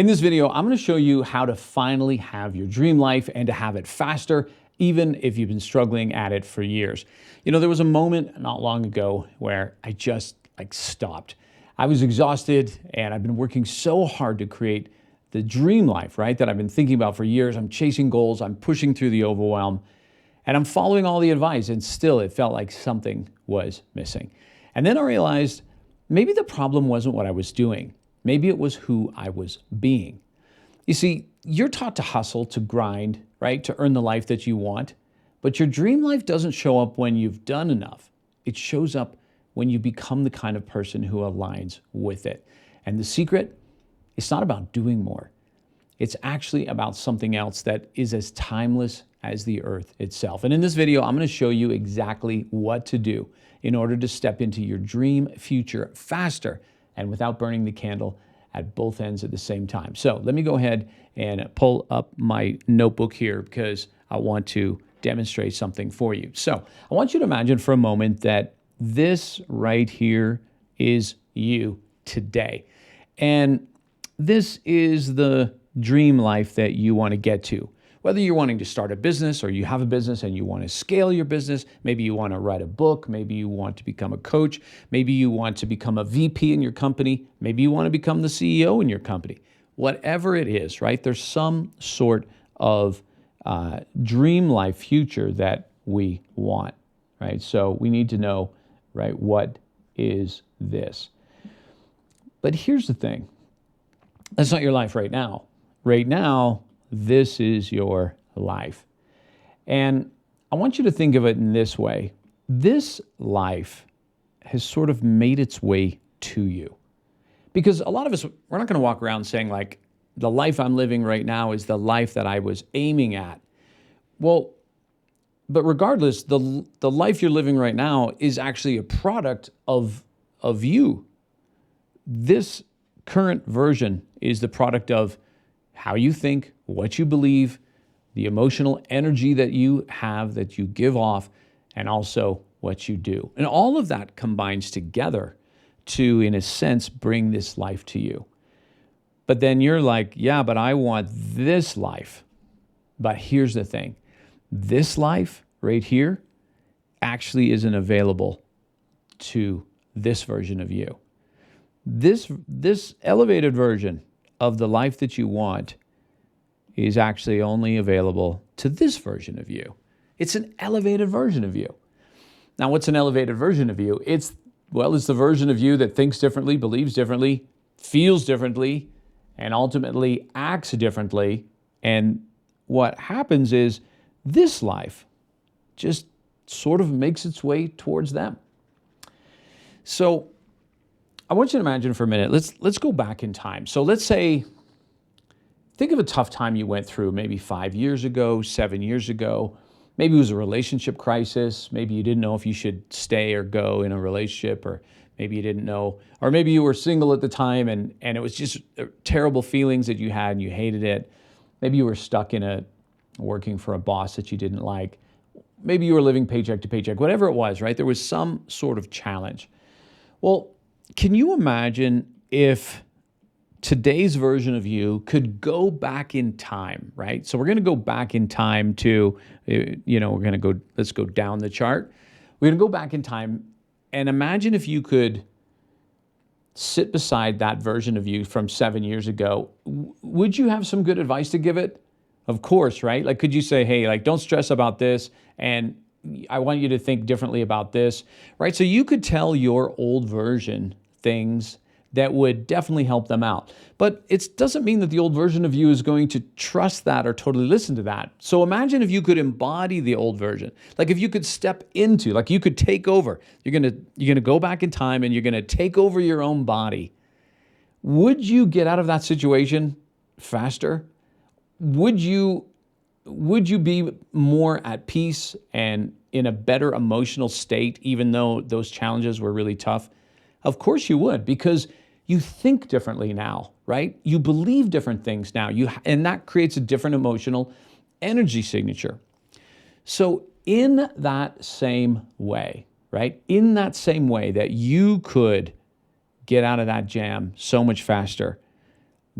In this video, I'm going to show you how to finally have your dream life and to have it faster, even if you've been struggling at it for years. You know, there was a moment not long ago where I just stopped. I was exhausted and I've been working so hard to create the dream life, right? That I've been thinking about for years. I'm chasing goals, I'm pushing through the overwhelm, and I'm following all the advice, and still it felt like something was missing. And then I realized maybe the problem wasn't what I was doing. Maybe it was who I was being. You see, you're taught to hustle, to grind, right? To earn the life that you want. But your dream life doesn't show up when you've done enough. It shows up when you become the kind of person who aligns with it. And the secret, it's not about doing more. It's actually about something else that is as timeless as the earth itself. And in this video, I'm going to show you exactly what to do in order to step into your dream future faster and without burning the candle at both ends at the same time. So let me go ahead and pull up my notebook here because I want to demonstrate something for you. So I want you to imagine for a moment that this right here is you today. And this is the dream life that you want to get to. Whether you're wanting to start a business or you have a business and you want to scale your business, maybe you want to write a book, maybe you want to become a coach, maybe you want to become a VP in your company, maybe you want to become the CEO in your company. Whatever it is, right? There's some sort of dream life future that we want, right? So we need to know, right, what is this? But here's the thing. That's not your life right now. Right now, this is your life. And I want you to think of it in this way. This life has sort of made its way to you. Because a lot of us, we're not going to walk around saying like, the life I'm living right now is the life that I was aiming at. Well, but regardless, the life you're living right now is actually a product of you. This current version is the product of how you think, what you believe, the emotional energy that you have, that you give off, and also what you do. And all of that combines together to, in a sense, bring this life to you. But then you're like, yeah, but I want this life. But here's the thing. This life right here actually isn't available to this version of you. This elevated version of the life that you want is actually only available to this version of you. It's an elevated version of you. Now, what's an elevated version of you? It's the version of you that thinks differently, believes differently, feels differently, and ultimately acts differently. And what happens is this life just sort of makes its way towards them. So I want you to imagine for a minute, let's go back in time. So let's say, think of a tough time you went through maybe 5 years ago, 7 years ago. Maybe it was a relationship crisis. Maybe you didn't know if you should stay or go in a relationship, or maybe you didn't know, or maybe you were single at the time and it was just terrible feelings that you had and you hated it. Maybe you were stuck in working for a boss that you didn't like. Maybe you were living paycheck to paycheck, whatever it was, right? There was some sort of challenge. Well, can you imagine if today's version of you could go back in time, right? So we're going to go back in time to, let's go down the chart. We're going to go back in time and imagine if you could sit beside that version of you from 7 years ago. Would you have some good advice to give it? Of course, right? Like, could you say, hey, like, don't stress about this, and I want you to think differently about this, right? So you could tell your old version things that would definitely help them out. But it doesn't mean that the old version of you is going to trust that or totally listen to that. So imagine if you could embody the old version. Like if you could step into, like you could take over. You're gonna go back in time and you're gonna take over your own body. Would you get out of that situation faster? Would you be more at peace and in a better emotional state, even though those challenges were really tough? Of course you would, because you think differently now, right? You believe different things now, and that creates a different emotional energy signature. So in that same way, right? In that same way that you could get out of that jam so much faster,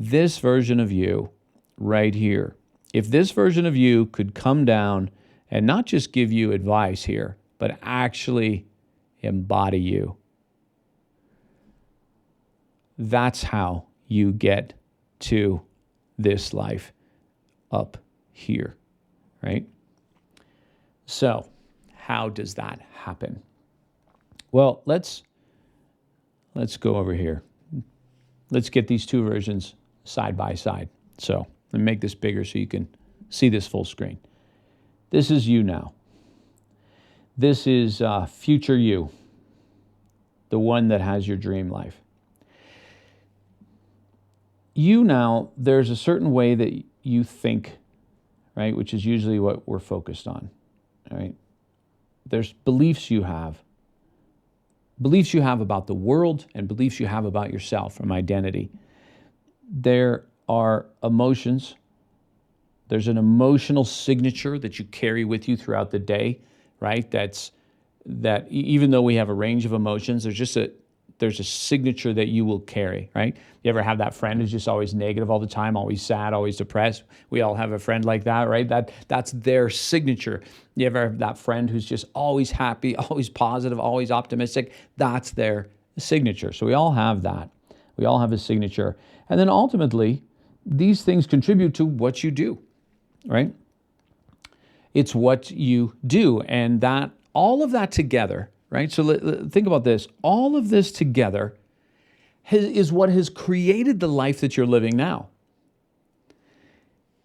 this version of you right here, if this version of you could come down and not just give you advice here, but actually embody you, that's how you get to this life up here, right? So, how does that happen? Well, let's go over here. Let's get these two versions side by side. So, let me make this bigger so you can see this full screen. This is you now. This is future you, the one that has your dream life. You now, there's a certain way that you think, right, which is usually what we're focused on, right? There's beliefs you have about the world and beliefs you have about yourself from identity. There are emotions. There's an emotional signature that you carry with you throughout the day, right? That even though we have a range of emotions, there's a signature that you will carry, right? You ever have that friend who's just always negative all the time, always sad, always depressed? We all have a friend like that, right? That's their signature. You ever have that friend who's just always happy, always positive, always optimistic? That's their signature. So we all have that. We all have a signature. And then ultimately, these things contribute to what you do, right? It's what you do. And that all of that together, right? So think about this. All of this together is what has created the life that you're living now.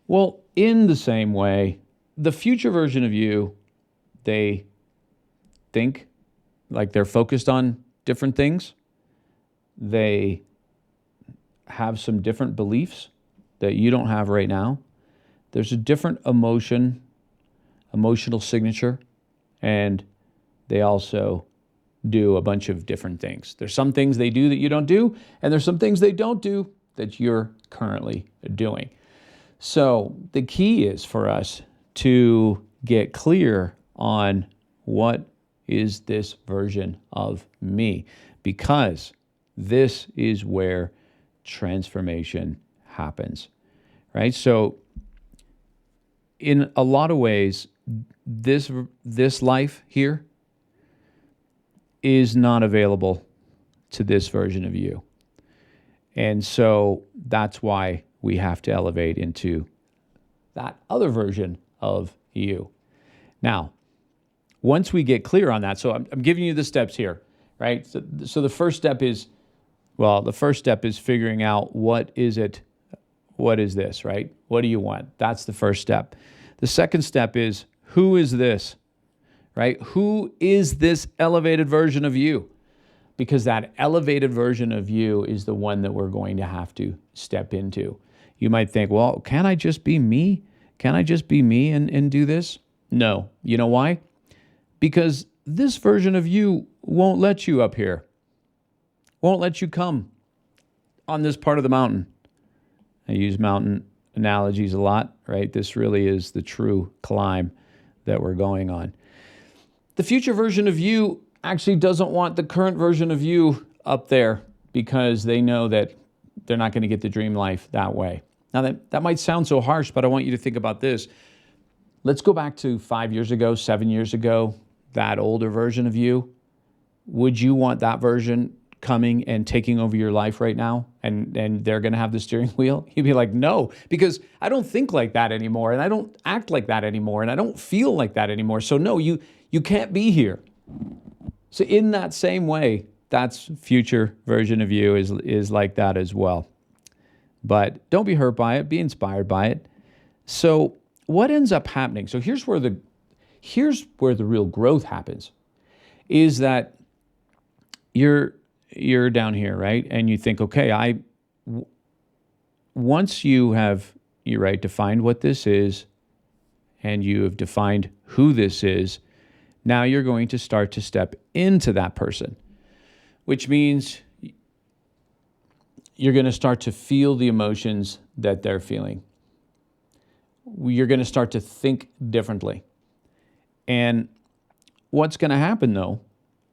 Well, in the same way, the future version of you, they think like they're focused on different things. They have some different beliefs that you don't have right now. There's a different emotional signature, and they also do a bunch of different things. There's some things they do that you don't do, and there's some things they don't do that you're currently doing. So the key is for us to get clear on what is this version of me, because this is where transformation happens, right? So in a lot of ways, this life here is not available to this version of you. And so that's why we have to elevate into that other version of you. Now, once we get clear on that, so I'm giving you the steps here, right? So the first step is, figuring out what is this, right? What do you want? That's the first step. The second step is, who is this? Right? Who is this elevated version of you? Because that elevated version of you is the one that we're going to have to step into. You might think, well, can I just be me? Can I just be me and do this? No. You know why? Because this version of you won't let you up here. Won't let you come on this part of the mountain. I use mountain analogies a lot, right? This really is the true climb that we're going on. The future version of you actually doesn't want the current version of you up there because they know that they're not going to get the dream life that way. Now, that might sound so harsh, but I want you to think about this. Let's go back to 5 years ago, 7 years ago, that older version of you. Would you want that version coming and taking over your life right now, and they're going to have the steering wheel? You'd be like, no, because I don't think like that anymore, and I don't act like that anymore, and I don't feel like that anymore. So no, you can't be here. So in that same way, that's future version of you is like that as well. But don't be hurt by it. Be inspired by it. So what ends up happening? So here's where the real growth happens, is that you're down here, right? And you think, okay, once you have, defined what this is, and you have defined who this is, now you're going to start to step into that person, which means you're going to start to feel the emotions that they're feeling. You're going to start to think differently. And what's going to happen, though,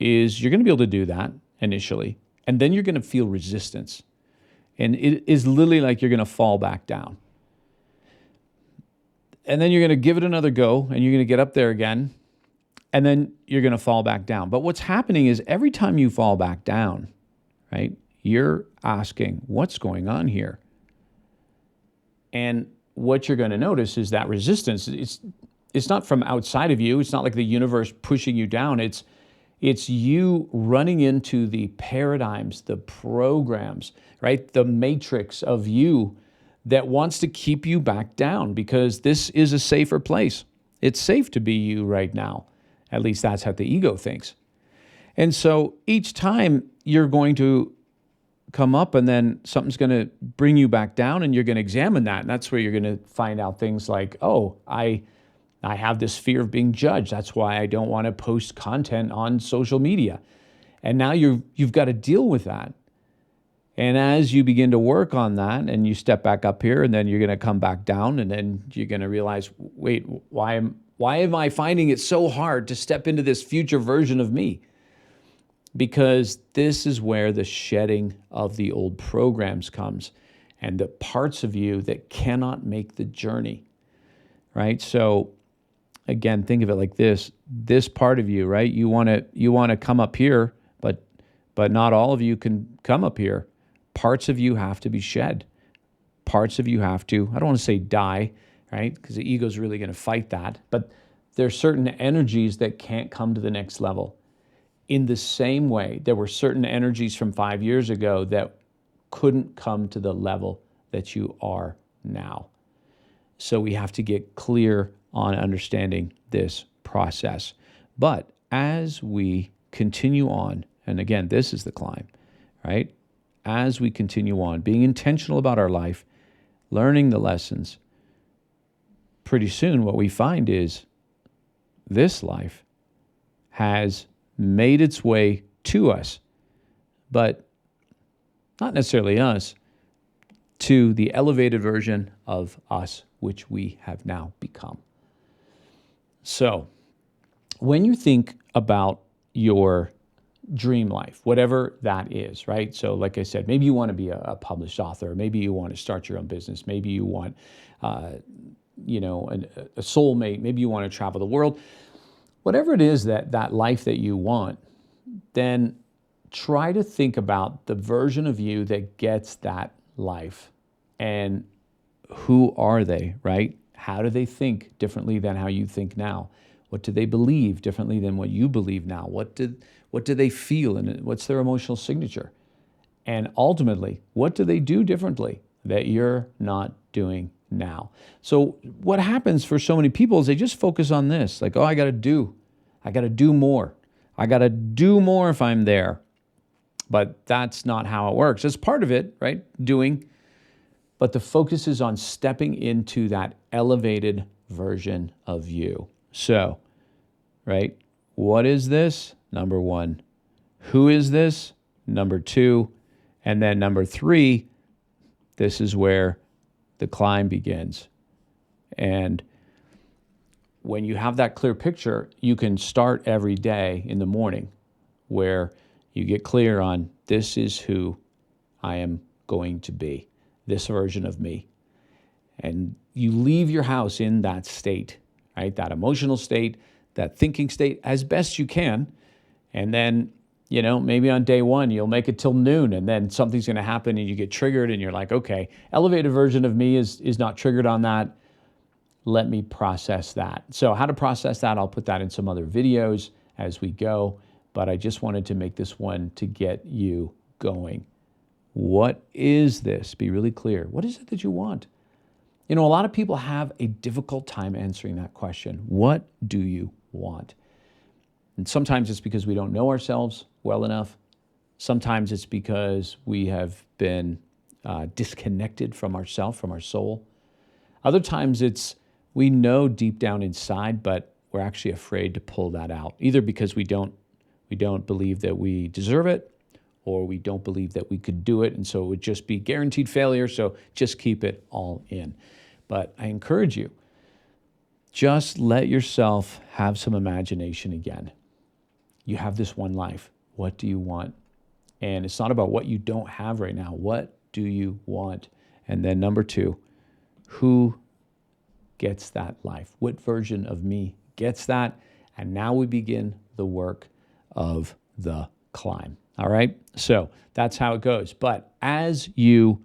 is you're going to be able to do that initially, and then you're going to feel resistance. And it is literally like you're going to fall back down. And then you're going to give it another go, and you're going to get up there again, and then you're going to fall back down. But what's happening is every time you fall back down, right, you're asking, what's going on here? And what you're going to notice is that resistance, it's not from outside of you. It's not like the universe pushing you down. It's you running into the paradigms, the programs, right? The matrix of you that wants to keep you back down, because this is a safer place. It's safe to be you right now. At least that's how the ego thinks. And so each time you're going to come up, and then something's going to bring you back down, and you're going to examine that. And that's where you're going to find out things like, oh, I have this fear of being judged. That's why I don't want to post content on social media. And now you've got to deal with that. And as you begin to work on that, and you step back up here, and then you're going to come back down, and then you're going to realize, wait, why am I finding it so hard to step into this future version of me? Because this is where the shedding of the old programs comes, and the parts of you that cannot make the journey, right? So again, think of it like this part of you, right? You want to come up here, but not all of you can come up here. Parts of you have to be shed. Parts of you have to, I don't want to say die, right? Because the ego is really going to fight that. But there's certain energies that can't come to the next level. In the same way, there were certain energies from 5 years ago that couldn't come to the level that you are now. So we have to get clear on understanding this process. But as we continue on, and again, this is the climb, right? As we continue on, being intentional about our life, learning the lessons, pretty soon what we find is this life has made its way to us, but not necessarily us, to the elevated version of us, which we have now become. So when you think about your dream life, whatever that is, right? So like I said, maybe you want to be a published author, maybe you want to start your own business, maybe you want, a soulmate, maybe you want to travel the world. Whatever it is that life that you want, then try to think about the version of you that gets that life. And who are they, right? How do they think differently than how you think now? What do they believe differently than what you believe now? What do they feel, and what's their emotional signature? And ultimately, what do they do differently that you're not doing now? So what happens for so many people is they just focus on this, like, oh, I got to do more. I got to do more if I'm there. But that's not how it works. It's part of it, right? Doing. But the focus is on stepping into that elevated version of you. So, right? What is this? Number one. Who is this? Number two. And then number three, this is where the climb begins. And when you have that clear picture, you can start every day in the morning where you get clear on, this is who I am going to be, this version of me. And you leave your house in that state, right? That emotional state, that thinking state as best you can. And then, maybe on day one, you'll make it till noon, and then something's going to happen and you get triggered and you're like, okay, elevated version of me is not triggered on that. Let me process that. So how to process that, I'll put that in some other videos as we go, but I just wanted to make this one to get you going. What is this? Be really clear. What is it that you want? A lot of people have a difficult time answering that question. What do you want? And sometimes it's because we don't know ourselves well enough. Sometimes it's because we have been disconnected from ourselves, from our soul. Other times it's we know deep down inside, but we're actually afraid to pull that out, either because we don't believe that we deserve it, or we don't believe that we could do it, and so it would just be guaranteed failure, so just keep it all in. But I encourage you, just let yourself have some imagination again. You have this one life. What do you want? And it's not about what you don't have right now. What do you want? And then number 2, who gets that life? What version of me gets that? And now we begin the work of the climb. All right? So that's how it goes. But as you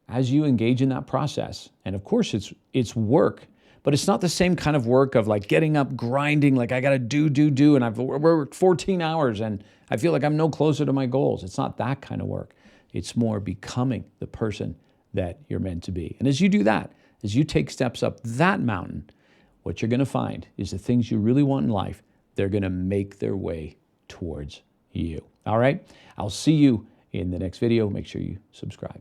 engage in that process, and of course it's work, but it's not the same kind of work of like getting up, grinding, like I got to do, and I've worked 14 hours and I feel like I'm no closer to my goals. It's not that kind of work. It's more becoming the person that you're meant to be. And as you do that, as you take steps up that mountain, what you're going to find is the things you really want in life, they're going to make their way towards you. All right? I'll see you in the next video. Make sure you subscribe.